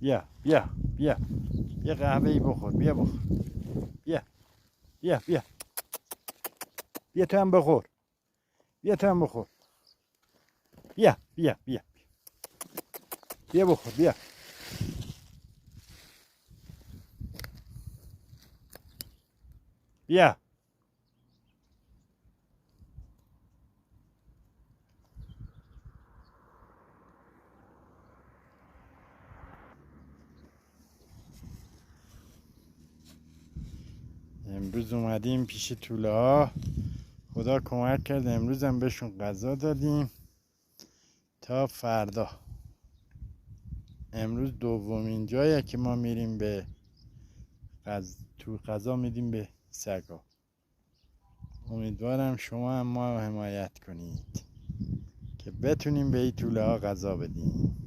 بیا بیا بیا یه قهوه‌ای بخور. بیا بخور. بیا بیا بیا بیا تو هم بخور. بیا تو هم بخور. بیا بیا بیا بیا بخور. بیا بیا. امروز اومدیم پیش توله ها. خدا کمک کرد امروز هم بهشون غذا دادیم تا فردا. امروز دومین جایه که ما میریم به تو غذا میدیم به سگا. امیدوارم شما هم ما حمایت کنید که بتونیم به این توله ها غذا بدیم.